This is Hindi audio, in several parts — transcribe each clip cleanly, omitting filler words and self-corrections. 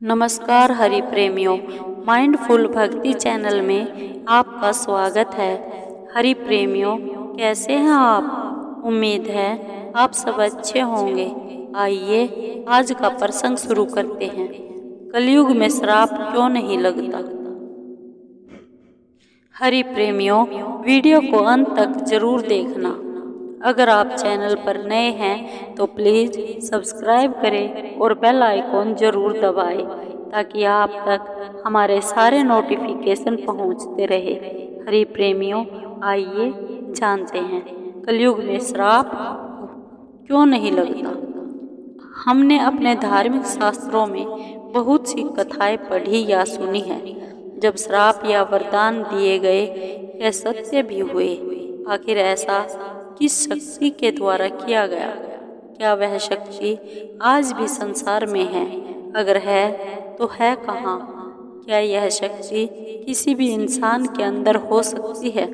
नमस्कार हरि प्रेमियों, माइंडफुल भक्ति चैनल में आपका स्वागत है। हरि प्रेमियों, कैसे हैं आप? उम्मीद है आप सब अच्छे होंगे। आइए आज का प्रसंग शुरू करते हैं। कलयुग में श्राप क्यों नहीं लगता? हरि प्रेमियों, वीडियो को अंत तक जरूर देखना। अगर आप चैनल पर नए हैं तो प्लीज सब्सक्राइब करें और बेल आइकॉन जरूर दबाएं ताकि आप तक हमारे सारे नोटिफिकेशन पहुंचते रहे। हरि प्रेमियों, आइए जानते हैं कलयुग में श्राप क्यों नहीं लगता। हमने अपने धार्मिक शास्त्रों में बहुत सी कथाएं पढ़ी या सुनी है। जब श्राप या वरदान दिए गए यह सत्य भी हुए। आखिर ऐसा किस शक्ति के द्वारा किया गया? क्या वह शक्ति आज भी संसार में है? अगर है तो है कहाँ? क्या यह शक्ति किसी भी इंसान के अंदर हो सकती है?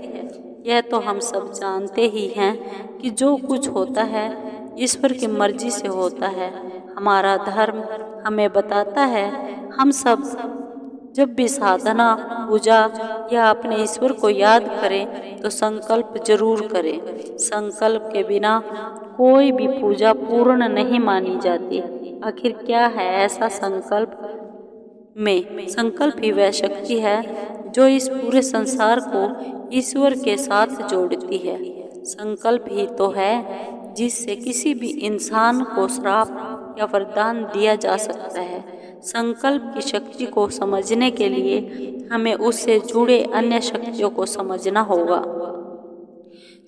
यह तो हम सब जानते ही हैं कि जो कुछ होता है ईश्वर की मर्जी से होता है। हमारा धर्म हमें बताता है हम सब जब भी साधना, पूजा या अपने ईश्वर को याद करें तो संकल्प जरूर करें। संकल्प के बिना कोई भी पूजा पूर्ण नहीं मानी जाती। आखिर क्या है ऐसा संकल्प में? संकल्प ही वह शक्ति है जो इस पूरे संसार को ईश्वर के साथ जोड़ती है। संकल्प ही तो है जिससे किसी भी इंसान को श्राप या वरदान दिया जा सकता है। संकल्प की शक्ति को समझने के लिए हमें उससे जुड़े अन्य शक्तियों को समझना होगा।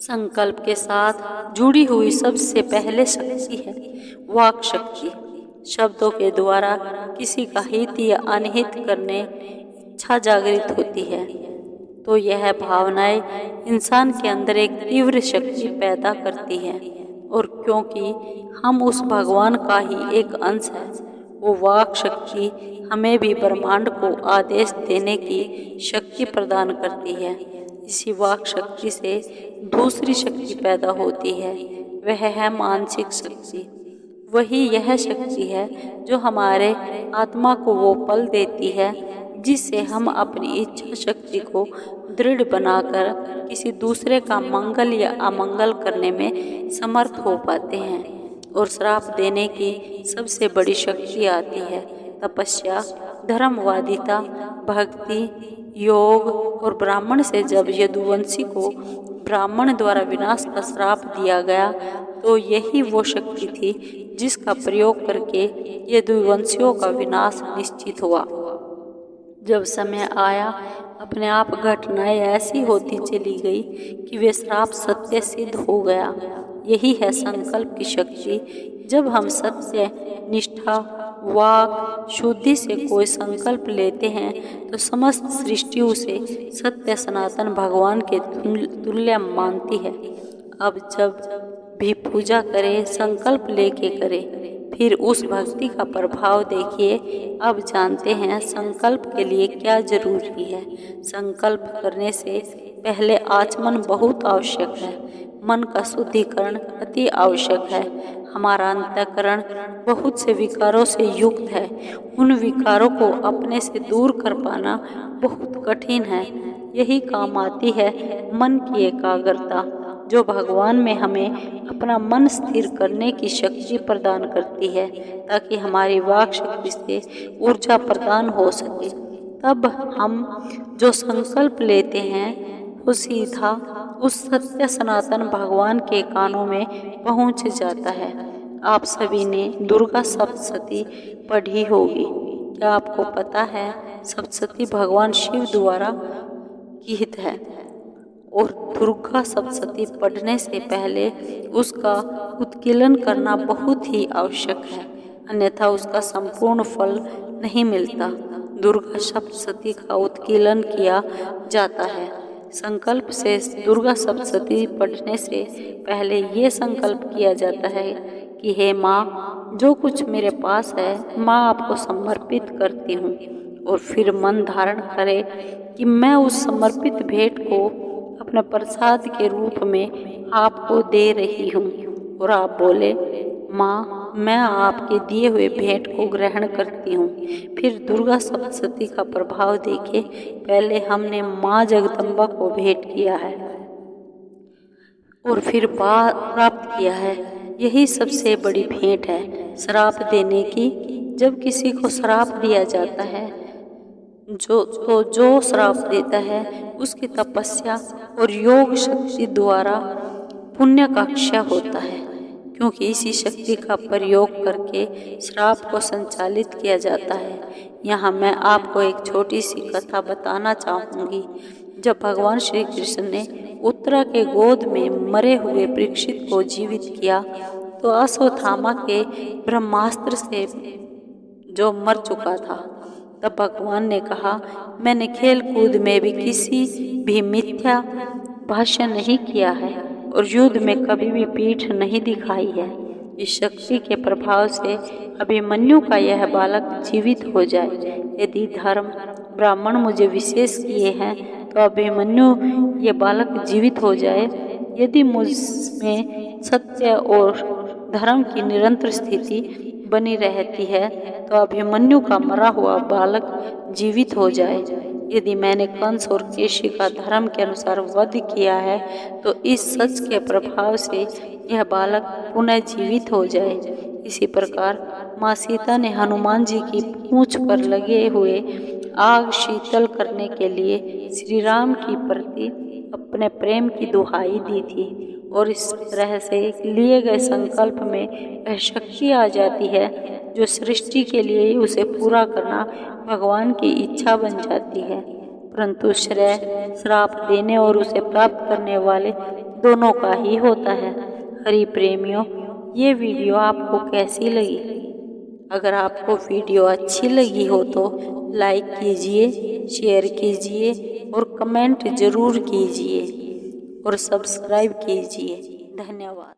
संकल्प के साथ जुड़ी हुई सबसे पहले शक्ति है वाक शक्ति। शब्दों के द्वारा किसी का हित या अनहित करने इच्छा जागृत होती है तो यह भावनाएं इंसान के अंदर एक तीव्र शक्ति पैदा करती है। और क्योंकि हम उस भगवान का ही एक अंश है, वो वाक शक्ति हमें भी ब्रह्मांड को आदेश देने की शक्ति प्रदान करती है। इसी वाक शक्ति से दूसरी शक्ति पैदा होती है, वह है मानसिक शक्ति। वही यह शक्ति है जो हमारे आत्मा को वो बल देती है जिससे हम अपनी इच्छा शक्ति को दृढ़ बनाकर किसी दूसरे का मंगल या अमंगल करने में समर्थ हो पाते हैं। और श्राप देने की सबसे बड़ी शक्ति आती है तपस्या, धर्मवादिता, भक्ति, योग और ब्राह्मण से जब यदुवंशी को ब्राह्मण द्वारा विनाश का श्राप दिया गया तो यही वो शक्ति थी जिसका प्रयोग करके यदुवंशियों का विनाश निश्चित हुआ। जब समय आया अपने आप घटनाएं ऐसी होती चली गई कि वे श्राप सत्य सिद्ध हो गया। यही है संकल्प की शक्ति। जब हम सत्य, निष्ठा, वाक, शुद्धि से कोई संकल्प लेते हैं तो समस्त सृष्टि उसे सत्य सनातन भगवान के तुल्य मानती है। अब जब भी पूजा करें संकल्प लेके करें, फिर उस भक्ति का प्रभाव देखिए। अब जानते हैं संकल्प के लिए क्या जरूरी है। संकल्प करने से पहले आचमन बहुत आवश्यक है। मन का शुद्धिकरण अति आवश्यक है। हमारा अंतःकरण बहुत से विकारों से युक्त है। उन विकारों को अपने से दूर कर पाना बहुत कठिन है। यही काम आती है मन की एकाग्रता जो भगवान में हमें अपना मन स्थिर करने की शक्ति प्रदान करती है ताकि हमारी वाक शक्ति से ऊर्जा प्रदान हो सके। तब हम जो संकल्प लेते हैं वो सीधा उस सत्य सनातन भगवान के कानों में पहुंच जाता है। आप सभी ने दुर्गा सप्तशती पढ़ी होगी। क्या आपको पता है सप्तशती भगवान शिव द्वारा गीत है और दुर्गा सप्तशती पढ़ने से पहले उसका उत्कीर्तन करना बहुत ही आवश्यक है, अन्यथा उसका संपूर्ण फल नहीं मिलता। दुर्गा सप्तशती का उत्कीर्तन किया जाता है। संकल्प से दुर्गा सप्तशती पढ़ने से पहले ये संकल्प किया जाता है कि हे माँ, जो कुछ मेरे पास है माँ आपको समर्पित करती हूँ। और फिर मन धारण करे कि मैं उस समर्पित भेंट को अपने प्रसाद के रूप में आपको दे रही हूँ। और आप बोले, माँ मैं आपके दिए हुए भेंट को ग्रहण करती हूँ। फिर दुर्गा सप्तशती का प्रभाव देखे पहले हमने माँ जगदम्बा को भेंट किया है और फिर प्राप्त किया है। यही सबसे बड़ी भेंट है श्राप देने की। जब किसी को श्राप दिया जाता है जो श्राप देता है उसकी तपस्या और योग शक्ति द्वारा पुण्य का क्षय होता है, क्योंकि इसी शक्ति का प्रयोग करके श्राप को संचालित किया जाता है। यहाँ मैं आपको एक छोटी सी कथा बताना चाहूँगी। जब भगवान श्री कृष्ण ने उत्तरा के गोद में मरे हुए परीक्षित को जीवित किया तो अश्वत्थामा के ब्रह्मास्त्र से जो मर चुका था, तब भगवान ने कहा, मैंने खेल कूद में भी किसी भी मिथ्या भाष्य नहीं किया है और युद्ध में कभी भी पीठ नहीं दिखाई है। इस शक्ति के प्रभाव से अभिमन्यु का यह बालक जीवित हो जाए। यदि धर्म ब्राह्मण मुझे विशेष किए हैं तो अभिमन्यु ये बालक जीवित हो जाए। यदि मुझ में सत्य और धर्म की निरंतर स्थिति बनी रहती है तो अभिमन्यु का मरा हुआ बालक जीवित हो जाए। यदि मैंने कंस और केशी का धर्म के अनुसार वध किया है तो इस सच के प्रभाव से यह बालक पुनः जीवित हो जाए। इसी प्रकार माँ सीता ने हनुमान जी की पूंछ पर लगे हुए आग शीतल करने के लिए श्री राम की प्रति अपने प्रेम की दुहाई दी थी और इस तरह से लिए गए संकल्प में वह शक्ति आ जाती है जो सृष्टि के लिए उसे पूरा करना भगवान की इच्छा बन जाती है। परंतु श्रेय श्राप देने और उसे प्राप्त करने वाले दोनों का ही होता है। हरि प्रेमियों, ये वीडियो आपको कैसी लगी? अगर आपको वीडियो अच्छी लगी हो तो लाइक कीजिए, शेयर कीजिए और कमेंट जरूर कीजिए और सब्सक्राइब कीजिए। धन्यवाद।